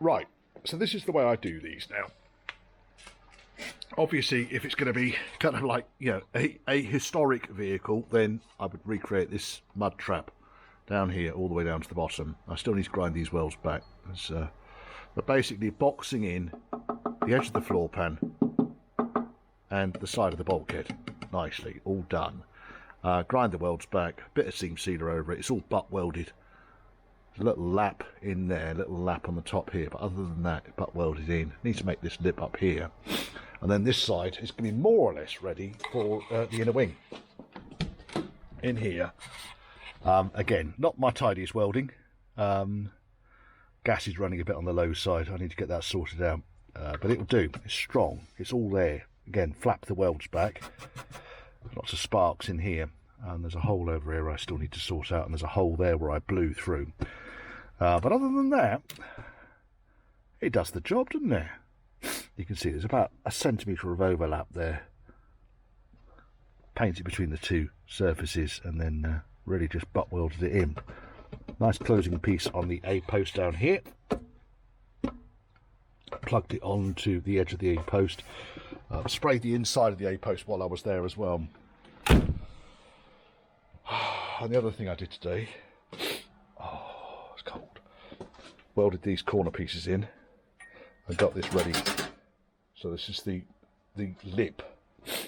Right, so this is the way I do these now. Obviously, if it's going to be kind of like, you know, a historic vehicle, then I would recreate this mud trap down here all the way down to the bottom. I still need to grind these welds back. But basically boxing in the edge of the floor pan and the side of the bulkhead nicely, all done. Grind the welds back, bit of seam sealer over it, it's all butt welded. There's a little lap in there, a little lap on the top here, but other than that, butt welded in. Need to make this lip up here. And then this side is going to be more or less ready for the inner wing. In here, again, not my tidiest welding. Gas is running a bit on the low side. I need to get that sorted out. But it'll do. It's strong. It's all there. Again, flap the welds back. Lots of sparks in here. And there's a hole over here I still need to sort out. And there's a hole there where I blew through. But other than that, it does the job, doesn't it? You can see there's about a centimetre of overlap there. Painted between the two surfaces and then really just butt welded it in. Nice closing piece on the A post down here. Plugged it onto the edge of the A post. Sprayed the inside of the A post while I was there as well. And the other thing I did today, oh, it's cold. Welded these corner pieces in and got this ready. So this is the lip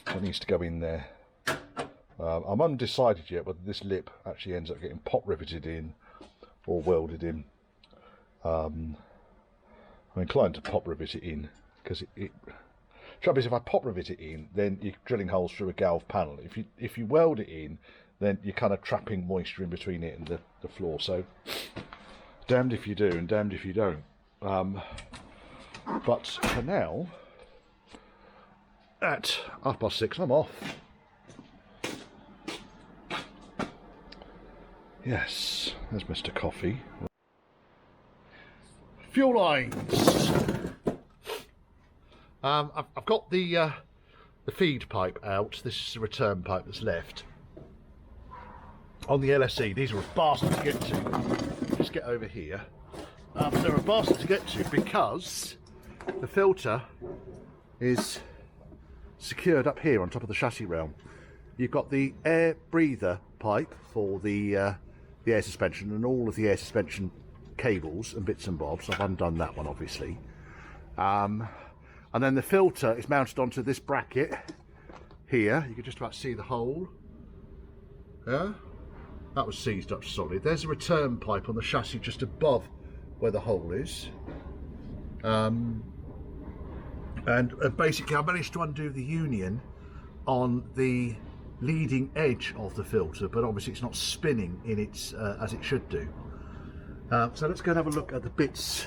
that needs to go in there. I'm undecided yet whether this lip actually ends up getting pot riveted in or welded in. I'm inclined to pop rivet it in because trouble is if I pop rivet it in, then you're drilling holes through a galv panel. If you weld it in, then you're kind of trapping moisture in between it and the floor. So damned if you do and damned if you don't. But for now, at 6:30 I'm off. Yes, there's Mr. Coffee. Fuel lines. I've got the feed pipe out. This is the return pipe that's left. On the LSE, these are a bastard to get to. Just get over here. They're a bastard to get to because the filter is secured up here on top of the chassis rail. You've got the air breather pipe for the air suspension and all of the air suspension cables and bits and bobs. I've undone that one obviously. And then the filter is mounted onto this bracket here. You can just about see the hole. Yeah, that was seized up solid. There's a return pipe on the chassis just above where the hole is. And basically I managed to undo the union on the leading edge of the filter, but obviously it's not spinning in its as it should do. So let's go and have a look at the bits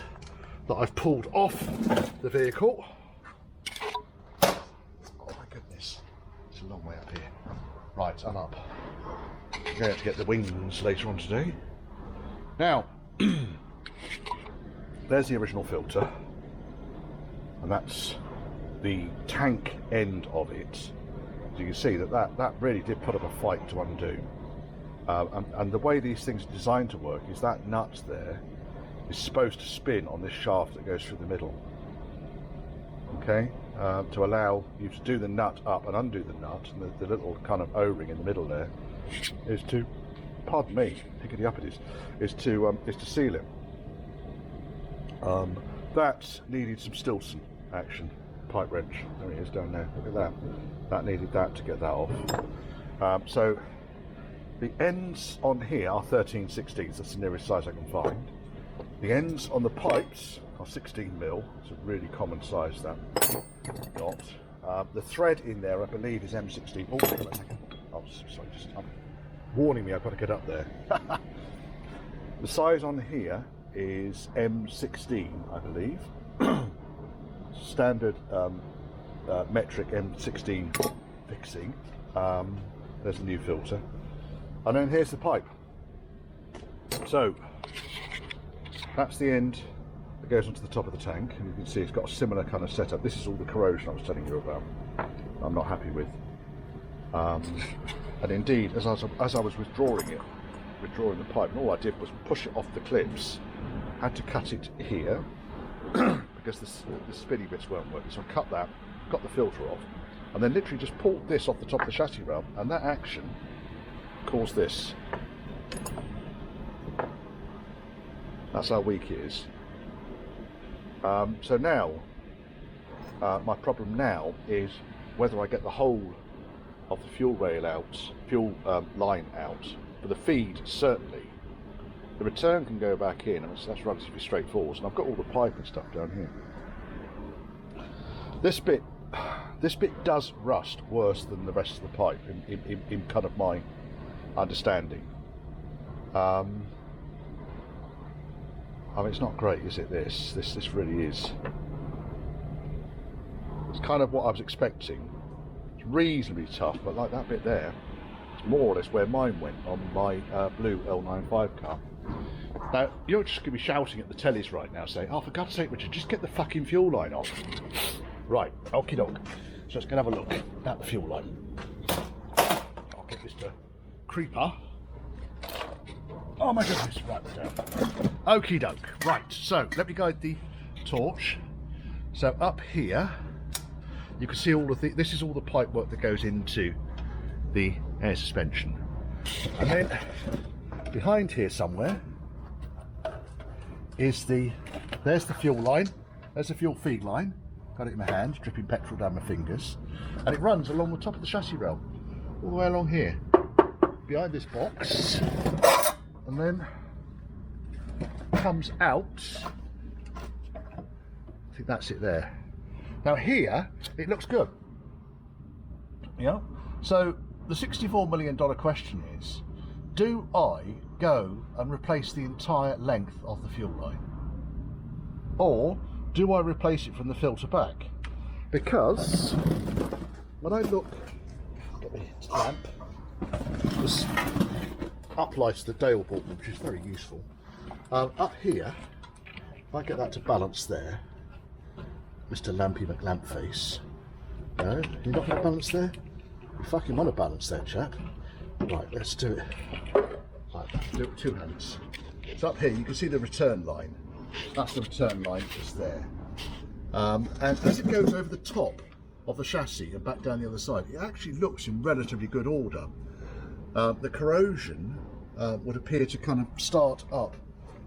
that I've pulled off the vehicle. Oh my goodness, it's a long way up here. Right, I'm up. I'm going to have to get the wings later on today. Now, there's the original filter, and that's the tank end of it. You can see that really did put up a fight to undo. And the way these things are designed to work is that nut there is supposed to spin on this shaft that goes through the middle. Okay, to allow you to do the nut up and undo the nut, and the little kind of O-ring in the middle there is to, pardon me, hickety up it is to seal it. That needed some Stilson action. Pipe wrench, there he is down there, look at that. That needed that to get that off. So the ends on here are 13/16, that's the nearest size I can find. The ends on the pipes are 16mm, it's a really common size that knot. The thread in there I believe is M16. Oh, sorry, just warning me I've got to get up there. The size on here is M16 I believe. Standard metric M16 fixing. There's a new filter, and then here's the pipe. So that's the end that goes onto the top of the tank, and you can see it's got a similar kind of setup. This is all the corrosion I was telling you about. I'm not happy with. And indeed, as I was withdrawing the pipe, and all I did was push it off the clips. Had to cut it here. because the spinny bits weren't working. So I cut that, got the filter off, and then literally just pulled this off the top of the chassis rail, and that action caused this. That's how weak it is. So now, my problem now is whether I get the whole of the fuel rail out, line out. For the feed, certainly. The return can go back in, and that's relatively straightforward. And I've got all the pipe and stuff down here. This bit does rust worse than the rest of the pipe in kind of my understanding. I mean, it's not great, is it? This really is. It's kind of what I was expecting. It's reasonably tough, but like that bit there, it's more or less where mine went on my blue L95 car. Now, you're just going to be shouting at the tellies right now, saying, "Oh, for God's sake, Richard, just get the fucking fuel line off." Right, okie doke. So let's go and have a look at the fuel line. I'll get Mr. Creeper. Oh my goodness, right down. Okie doke. Right, so let me guide the torch. So up here, you can see all of this is all the pipe work that goes into the air suspension. And then behind here somewhere is there's the fuel line, there's the fuel feed line. Got it in my hand, dripping petrol down my fingers. And it runs along the top of the chassis rail, all the way along here, behind this box. And then comes out. I think that's it there. Now here, it looks good. Yeah. So the $64 million question is, do I go and replace the entire length of the fuel line? Or do I replace it from the filter back? Because when I look, get the lamp, this uplights the Dale bolt, which is very useful. Up here, if I get that to balance there, Mr. Lampy McLampface. No, you're not going to balance there? You fucking want to balance there, chap. Right, let's do it. Right, do it with two hands. So up here, you can see the return line. That's the return line just there. And as it goes over the top of the chassis and back down the other side, it actually looks in relatively good order. The corrosion would appear to kind of start up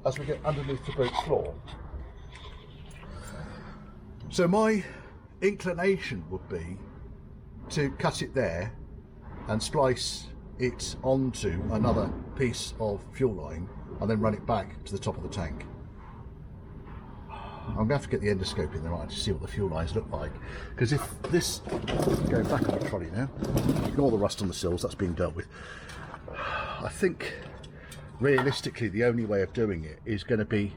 as we get underneath the boot floor. So my inclination would be to cut it there and splice it onto another piece of fuel line and then run it back to the top of the tank. I'm going to have to get the endoscope in there right, to see what the fuel lines look like, because if this, going back on the trolley now, ignore the rust on the sills, that's being dealt with. I think realistically the only way of doing it is going to be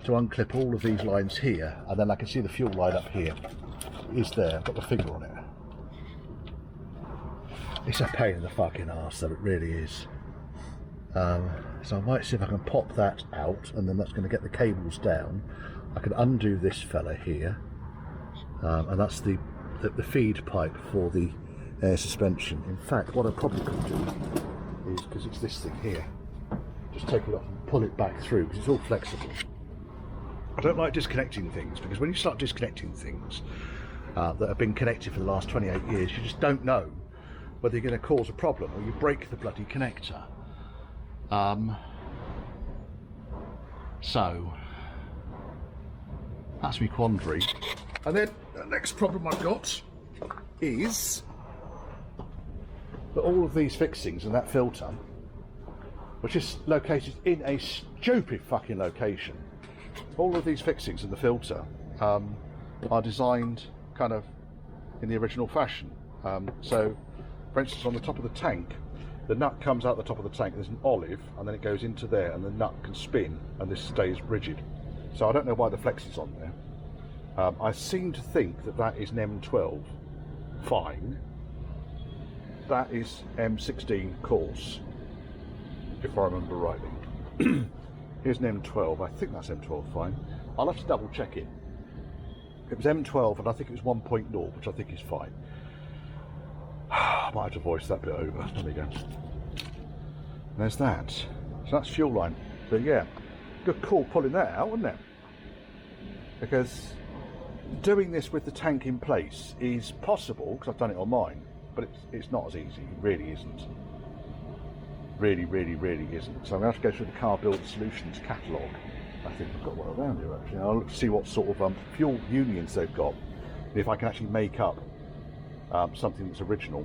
to unclip all of these lines here, and then I can see the fuel line up here is there. I've got the figure on it. It's a pain in the fucking arse, though, it really is. So I might see if I can pop that out, and then that's going to get the cables down. I can undo this fella here, and that's the feed pipe for the air suspension. In fact, what I probably could do is, because it's this thing here, just take it off and pull it back through, because it's all flexible. I don't like disconnecting things, because when you start disconnecting things that have been connected for the last 28 years, you just don't know whether you're going to cause a problem or you break the bloody connector. So that's my quandary. And then the next problem I've got is that all of these fixings and that filter, which is located in a stupid fucking location, all of these fixings and the filter are designed kind of in the original fashion. So, for instance, on the top of the tank, the nut comes out the top of the tank, there's an olive, and then it goes into there, and the nut can spin, and this stays rigid. So I don't know why the flex is on there. I seem to think that that is an M12. Fine. That is M16 coarse, if I remember rightly. Here's an M12. I think that's M12 fine. I'll have to double check it. It was M12 and I think it was 1.0, which I think is fine. I might have to voice that bit over. There we go. There's that. So that's fuel line. So yeah, good call pulling that out, wasn't it? because doing this with the tank in place is possible, because I've done it on mine, but it's not as easy. It really isn't. Really isn't. So I'm going to have to go through the Car Builder Solutions catalogue. I think I've got one around here actually. I'll look to see what sort of fuel unions they've got, and if I can actually make up something that's original,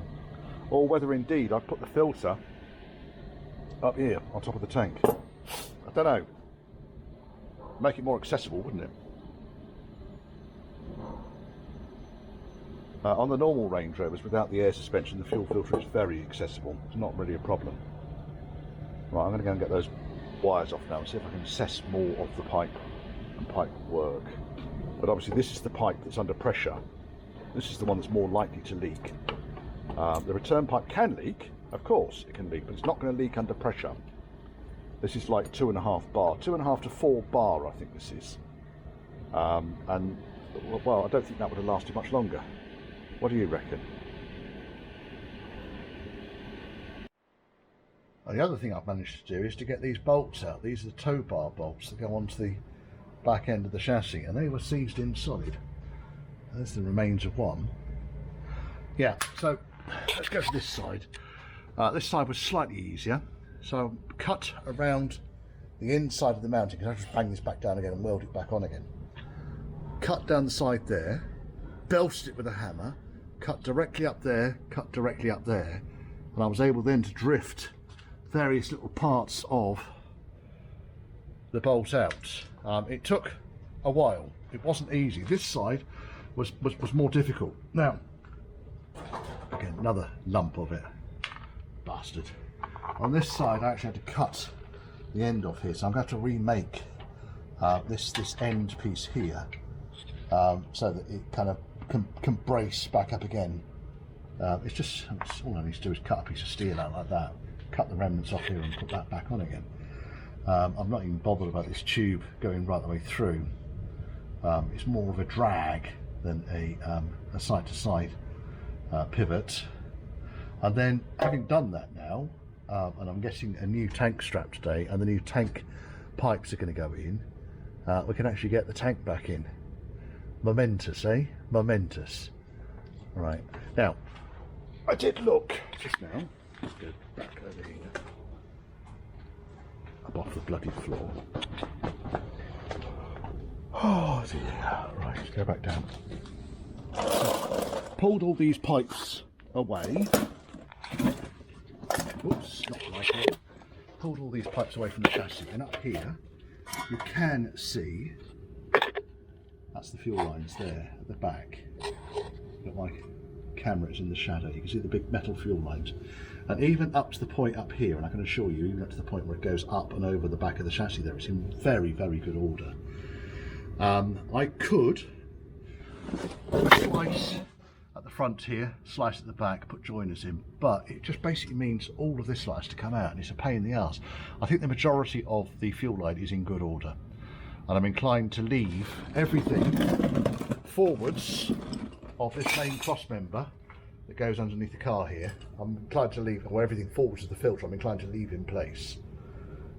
or whether indeed I've put the filter up here on top of the tank. I don't know. Make it more accessible, wouldn't it? On the normal Range Rovers without the air suspension, the fuel filter is very accessible. It's not really a problem. Right, I'm going to go and get those wires off now and see if I can assess more of the pipe and pipe work. But obviously this is the pipe that's under pressure. This is the one that's more likely to leak. The return pipe can leak, of course it can leak, but it's not going to leak under pressure. This is like 2.5 bar, 2.5 to 4 bar I think this is. And well, I don't think that would have lasted much longer. What do you reckon? The other thing I've managed to do is to get these bolts out. These are the tow bar bolts that go onto the back end of the chassis, and they were seized in solid. There's the remains of one. Yeah, so let's go to this side. This side was slightly easier. So I cut around the inside of the mounting, because I just bang this back down again and weld it back on again. Cut down the side there, belted it with a hammer, cut directly up there, cut directly up there, and I was able then to drift various little parts of the bolt out. It took a while. It wasn't easy. This side was more difficult. Now, again, another lump of it. Bastard. On this side, I actually had to cut the end off here, so I'm going to have to remake this end piece here, so that it kind of can brace back up again. It's all I need to do is cut a piece of steel out like that, cut the remnants off here and put that back on again. I'm not even bothered about this tube going right the way through. It's more of a drag than a side-to-side pivot. And then, having done that now, and I'm getting a new tank strap today, and the new tank pipes are going to go in, we can actually get the tank back in. Momentous, eh? Momentous. Right, now, I did look just now. Let's go back over here. Up off the bloody floor. Oh dear. Right, let's go back down. So, pulled all these pipes away. Oops, not like it. Pulled all these pipes away from the chassis, and up here you can see that's the fuel lines there at the back. Got my cameras in the shadow. You can see the big metal fuel lines, and even up to the point up here, and I can assure you, even up to the point where it goes up and over the back of the chassis there, it's in very good order. I could slice at the front here, slice at the back, put joiners in, but it just basically means all of this has to come out, and it's a pain in the arse. I think the majority of the fuel line is in good order, and I'm inclined to leave everything forwards of this main cross member that goes underneath the car here. I'm inclined to leave, or everything forwards of the filter, I'm inclined to leave in place,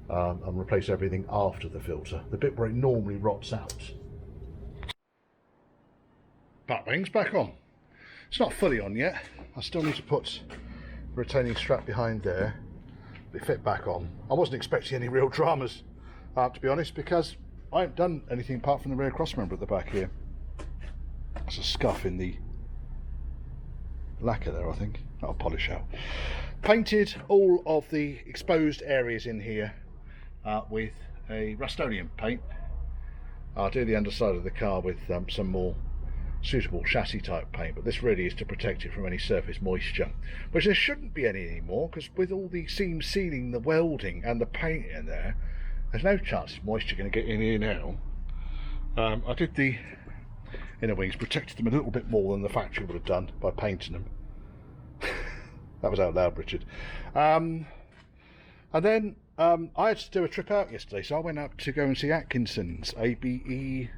and replace everything after the filter, the bit where it normally rots out. Back wings back on. It's not fully on yet. I still need to put the retaining strap behind there, but fit back on. I wasn't expecting any real dramas, to be honest, because I haven't done anything apart from the rear cross member at the back here. There's a scuff in the lacquer there, I think. That'll polish out. Painted all of the exposed areas in here with a Rust-Oleum paint. I'll do the underside of the car with some more suitable chassis type paint, but this really is to protect it from any surface moisture, which there shouldn't be any anymore, because with all the seam sealing, the welding and the paint in there, there's no chance of moisture going to get in here now. I did the inner wings, protected them a little bit more than the factory would have done by painting them. That was out loud, Richard. And then I had to do a trip out yesterday, so I went up to go and see Atkinson's ABE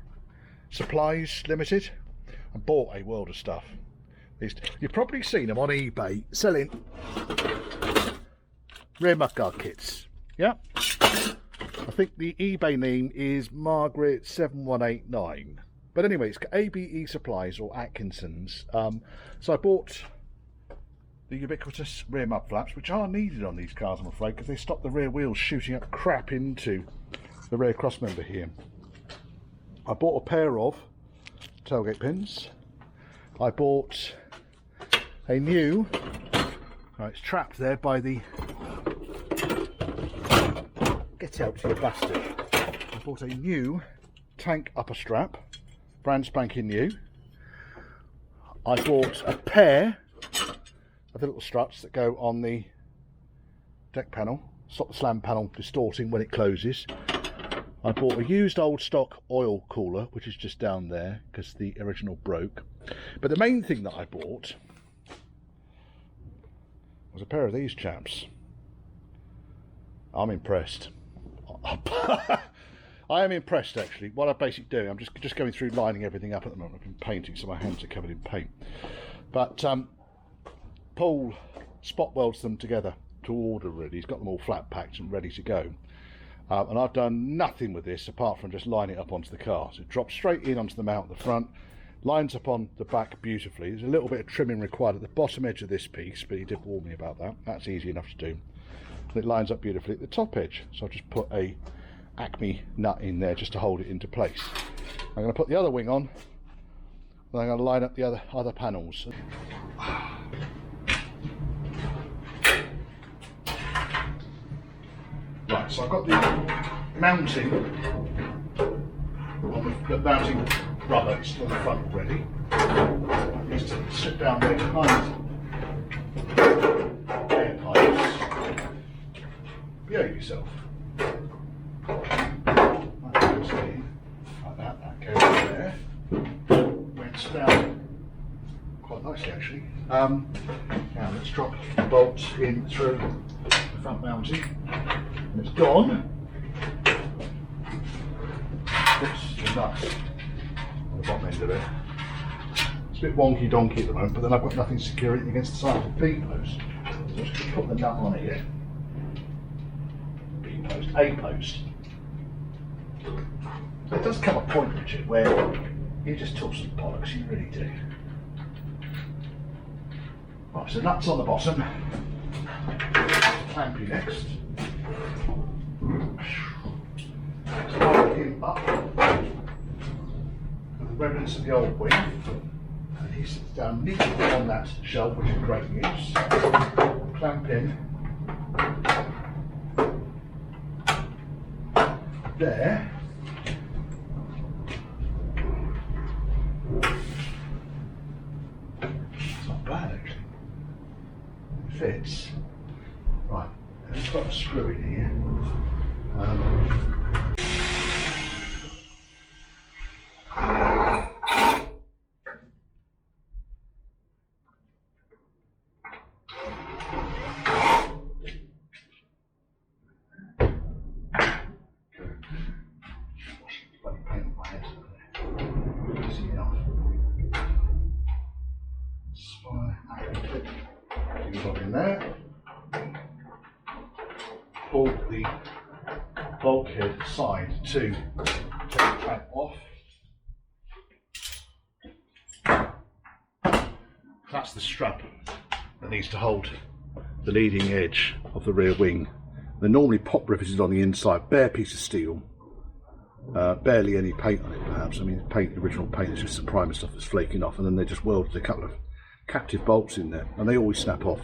Supplies Limited and bought a world of stuff. You've probably seen them on eBay selling rear mudguard kits. Yeah, I think the eBay name is Margaret7189. But anyway, it's ABE Supplies or Atkinson's. So I bought the ubiquitous rear mud flaps, which are needed on these cars, I'm afraid, because they stop the rear wheels shooting up crap into the rear crossmember here. I bought a pair of tailgate pins. I bought a new, it's trapped there by the, get out you bastard. I bought a new tank upper strap, brand spanking new. I bought a pair of the little struts that go on the deck panel, stop the slam panel distorting when it closes. I bought a used old stock oil cooler, which is just down there because the original broke. But the main thing that I bought was a pair of these chaps. I'm impressed. I am impressed, actually. What I basically do, I'm just going through lining everything up at the moment. I've been painting, so my hands are covered in paint. But Paul spot welds them together to order, really. He's got them all flat packed and ready to go. And I've done nothing with this apart from just line it up onto the car. So it drops straight in onto the mount at the front, lines up on the back beautifully. There's a little bit of trimming required at the bottom edge of this piece, but he did warn me about that. That's easy enough to do. And it lines up beautifully at the top edge. So I've just put a Acme nut in there just to hold it into place. I'm going to put the other wing on, and I'm going to line up the other panels. Right, so I've got the mounting on the mounting rubber, it's on the front already. I need to sit down there behind air pipes. Behave yourself. That goes in like that, that goes in there. Went down quite nicely actually. Now let's drop the bolts in through the front mounting. And it's gone. Oops, the nuts on the bottom end of it. It's a bit wonky donkey at the moment, but then I've got nothing securing it against the side of the B post. So I'm just going to put the nut on here. B post, A post. There does come a point, Richard, where you just talk some bollocks, you really do. Right, so nuts on the bottom. Clamp you next. Slide him up with the remnants of the old wing, and he sits down neatly on that shelf, which is great news. Clamp in there. It's not bad actually. It fits. Right. Let's put a screw in here. Bloody paint on my head. Easy enough. Put in there. Pull the bulkhead side to take the clamp off. That's the strap that needs to hold the leading edge of the rear wing. They're normally pop riveted on the inside, bare piece of steel, barely any paint on it perhaps. I mean, the original paint is just some primer stuff that's flaking off, and then they just welded a couple of captive bolts in there, and they always snap off.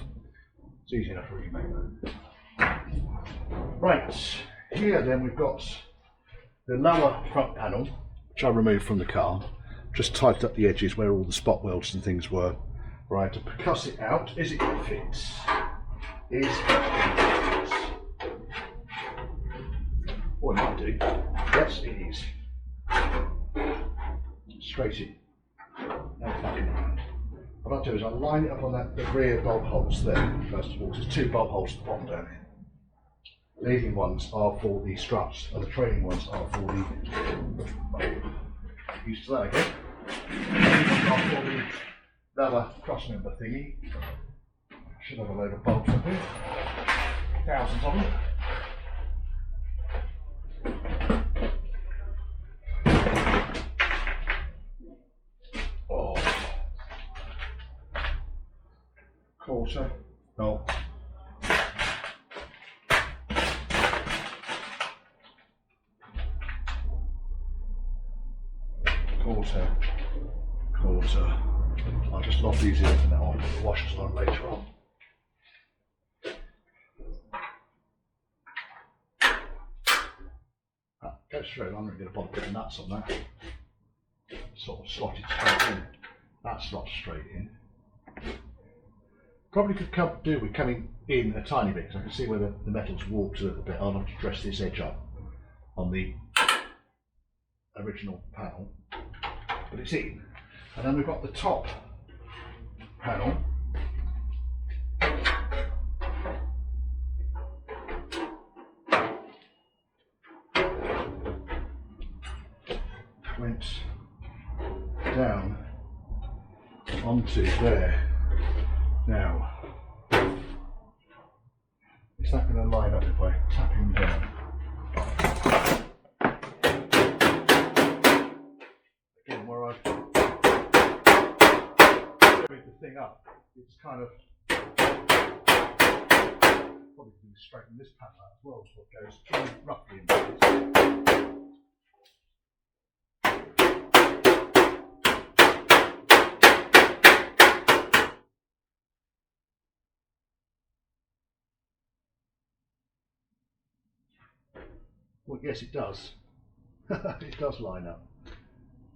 It's easy enough to remake that. Right, here then we've got the lower front panel, which I removed from the car, just tightened up the edges where all the spot welds and things were. Right, to percuss it out, is it going to fit? Is it going to fit? Or it might do. Yes, it is. Straight in. No fucking around. What I'll do is I'll line it up on the rear bolt holes there, first of all. There's two bolt holes at the bottom down here. The leading ones are for the struts, and the trailing ones are for the, used to that again. Are for the lower crossmember thingy. Should have a load of bolts up here. Thousands of them. quarter, no, quarter. I'll just lob these in for now. I'll put the washers on later on. That goes through. I'm not going to bother putting nuts on that. Sort of slotted straight in. That slots straight in. Probably could do with coming in a tiny bit, because I can see where the metal's warped a little bit. I'll have to dress this edge up on the original panel, but it's in. And then we've got the top panel. Went down onto there. Now, is that going to line up if I tap him down? Again, where I've carried the thing up, it's kind of probably going to straighten this panel out as well, so it goes roughly in place. Well, yes, it does. It does line up.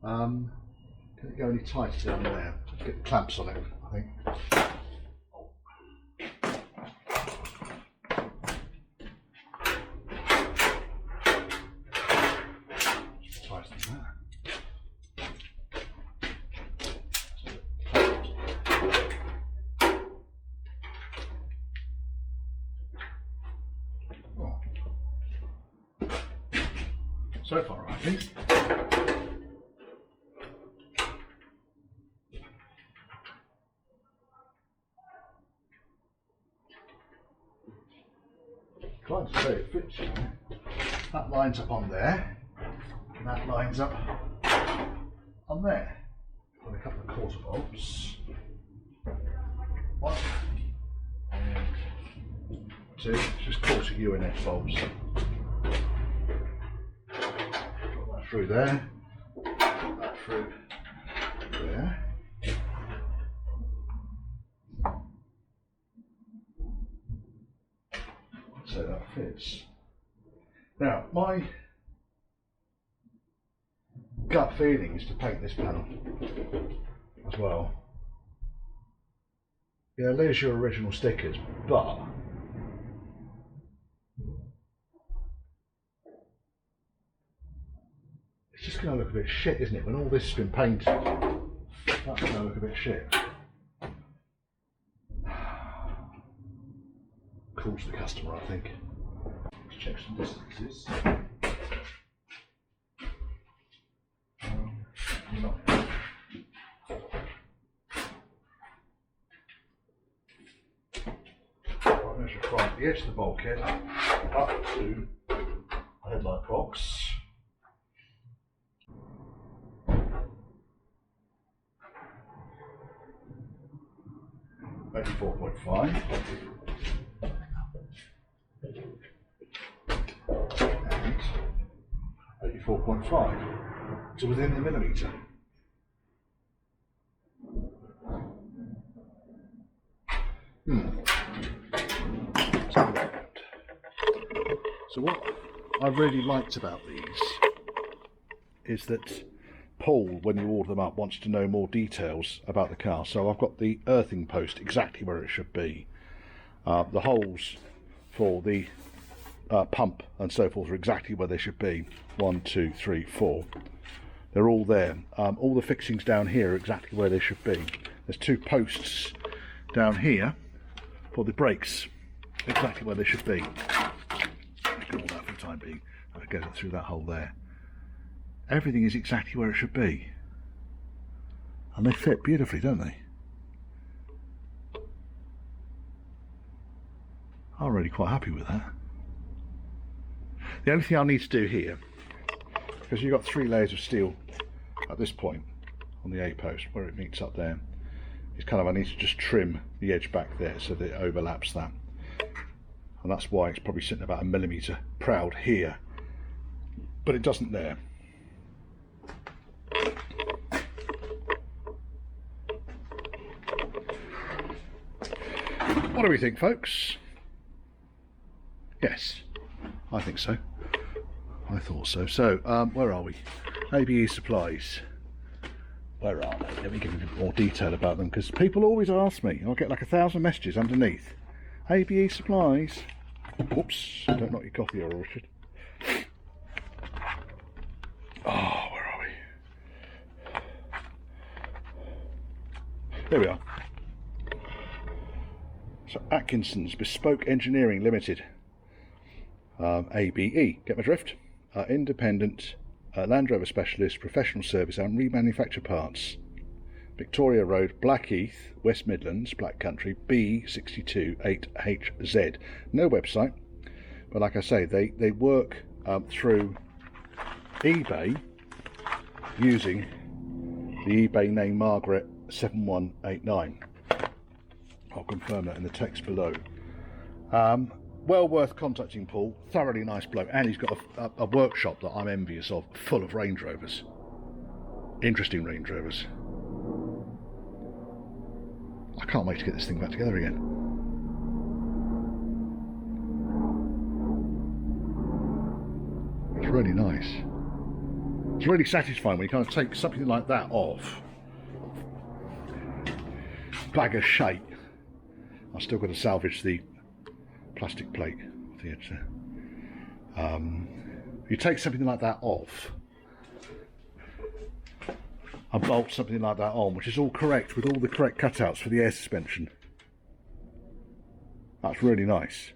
Can it go any tighter down there? Let's get the clamps on it, I think. Just tighten that. So far, I think. Trying to say it fits. That lines up on there, and that lines up on there. With a couple of quarter bolts. One, and two. It's just quarter UNS bolts. Through there, that through there. So that fits. Now, my gut feeling is to paint this panel as well. Yeah, there's your original stickers, but it's just going to look a bit shit, isn't it? When all this has been painted, that's going to look a bit shit. Calls the customer, I think. Let's check some distances. Right, measure from the edge of the bulkhead up to the headlight box. 84.5 and 84.5 to within the millimetre. So what I really liked about these is that Paul, when you order them up, wants to know more details about the car. So I've got the earthing post exactly where it should be. The holes for the pump and so forth are exactly where they should be. 1, 2, 3, 4. They're all there. All the fixings down here are exactly where they should be. There's 2 posts down here for the brakes, exactly where they should be. Ignore that for the time being. I'll get it through that hole there. Everything is exactly where it should be, and they fit beautifully, don't they? I'm really quite happy with that. The only thing I'll need to do here, because you've got 3 layers of steel at this point on the A post where it meets up there, it's kind of, I need to just trim the edge back there so that it overlaps that. And that's why it's probably sitting about 1 millimetre proud here, but it doesn't there. What do we think, folks? Yes, I think so. I thought so. So, where are we? ABE Supplies. Where are they? Let me give you a bit more detail about them, because people always ask me. I'll get like 1,000 messages underneath. ABE Supplies. Whoops, don't knock your coffee over, Richard. Oh, where are we? There we are. So Atkinson's Bespoke Engineering Limited, ABE, get my drift, independent Land Rover specialist, professional service and remanufacture parts. Victoria Road, Blackheath, West Midlands, Black Country, B62 8HZ. No website, but like I say, they work through eBay using the eBay name Margaret 7189. I'll confirm that in the text below. Well worth contacting Paul, thoroughly nice bloke, and he's got a workshop that I'm envious of, full of Range Rovers. Interesting Range Rovers. I can't wait to get this thing back together again. It's really nice. It's really satisfying when you kind of take something like that off. Bag of shite. I've still got to salvage the plastic plate off the edge there. You take something like that off and bolt something like that on, which is all correct with all the correct cutouts for the air suspension. That's really nice.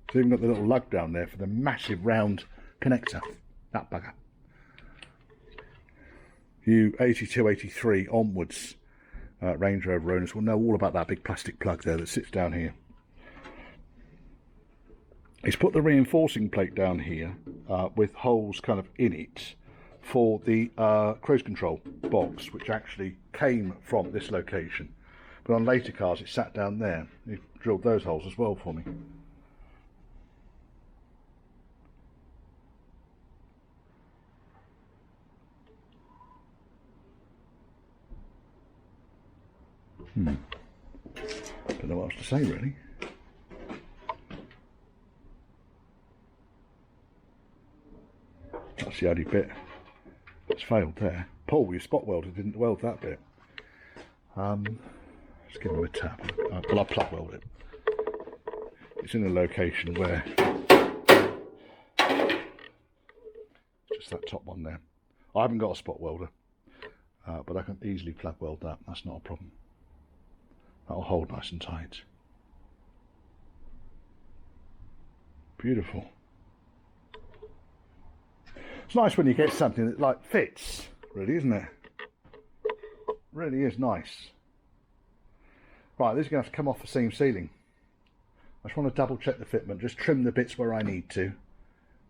It's even got the little lug down there for the massive round connector. That bugger. You 82, 83 onwards Range Rover owners will know all about that big plastic plug there that sits down here. He's put the reinforcing plate down here with holes kind of in it for the cruise control box, which actually came from this location, but on later cars it sat down there. He drilled those holes as well for me. Don't know what else to say really. That's the only bit that's failed there. Paul, your spot welder didn't weld that bit. Let's give him a tap. Well, I plug weld it. It's in a location where just that top one there. I haven't got a spot welder, but I can easily plug weld that. That's not a problem. That'll hold nice and tight. Beautiful. It's nice when you get something that like fits, really, isn't it? Really is nice. Right, this is going to have to come off the seam ceiling. I just want to double check the fitment, just trim the bits where I need to,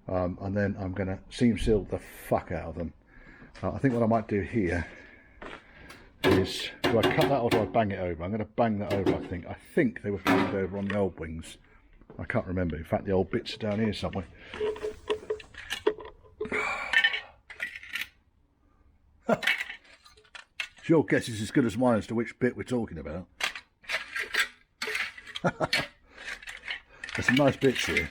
and then I'm going to seam seal the fuck out of them. I think what I might do here is, do I cut that or do I bang it over? I'm going to bang that over, I think they were banged over on the old wings. I can't remember. In fact, the old bits are down here somewhere. Your guess is as good as mine as to which bit we're talking about. There's some nice bits here.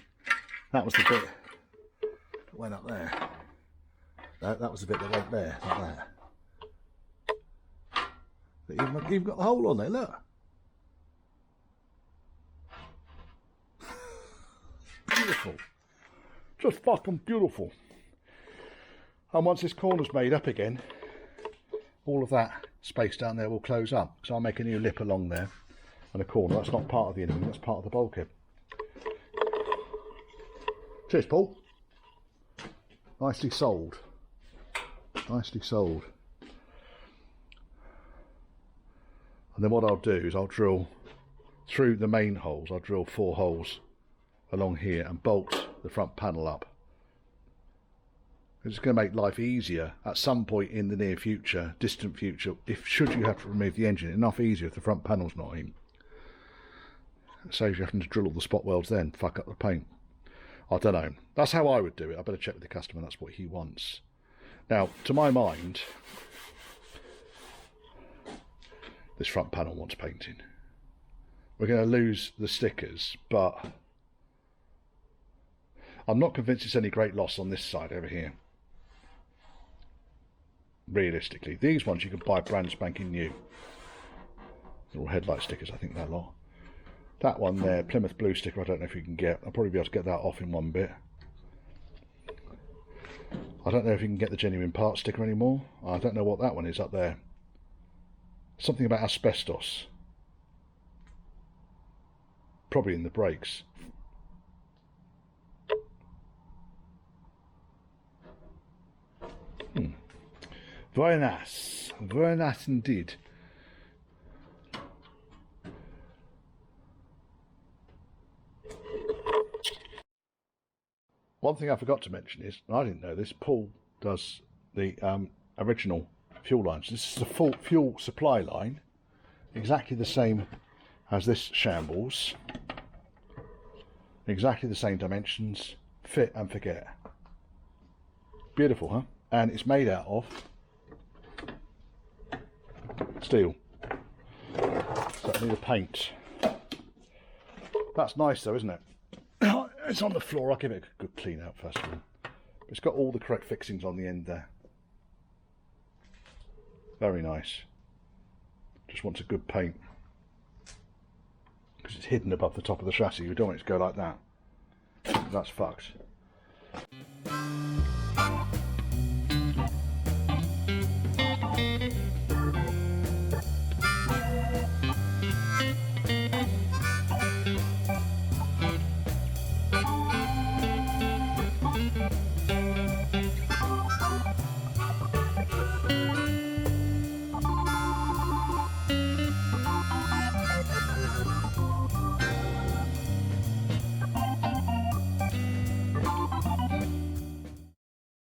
That was the bit that went up there. That was the bit that went there, like that. But you've got a hole on there, look. Beautiful. Just fucking beautiful. And once this corner's made up again, all of that space down there will close up. So I'll make a new lip along there and a corner. That's not part of the enemy, that's part of the bulkhead. Cheers, Paul. Nicely sold. Nicely sold. And then what I'll do is I'll drill through the main holes. I'll drill 4 holes along here and bolt the front panel up. It's going to make life easier at some point in the near future, distant future, if should you have to remove the engine, enough easier if the front panel's not in. It saves you having to drill all the spot welds then, fuck up the paint. I don't know. That's how I would do it. I better check with the customer, that's what he wants. Now, to my mind, this front panel wants painting. We're going to lose the stickers, but I'm not convinced it's any great loss on this side over here. Realistically, these ones you can buy brand spanking new. They're all headlight stickers, I think they're lot. That one there, Plymouth Blue sticker, I don't know if you can get. I'll probably be able to get that off in one bit. I don't know if you can get the genuine part sticker anymore. I don't know what that one is up there. Something about asbestos. Probably in the brakes. Very nice. Very nice indeed. One thing I forgot to mention is, and I didn't know this, Paul does the original fuel lines. This is the full fuel supply line, exactly the same as this shambles, exactly the same dimensions, fit and forget. Beautiful, huh? And it's made out of steel, so I need a paint. That's nice though, isn't it? It's on the floor. I'll give it a good clean out first of all. It's got all the correct fixings on the end there. Very nice. Just wants a good paint, because it's hidden above the top of the chassis. We don't want it to go like that. That's fucked.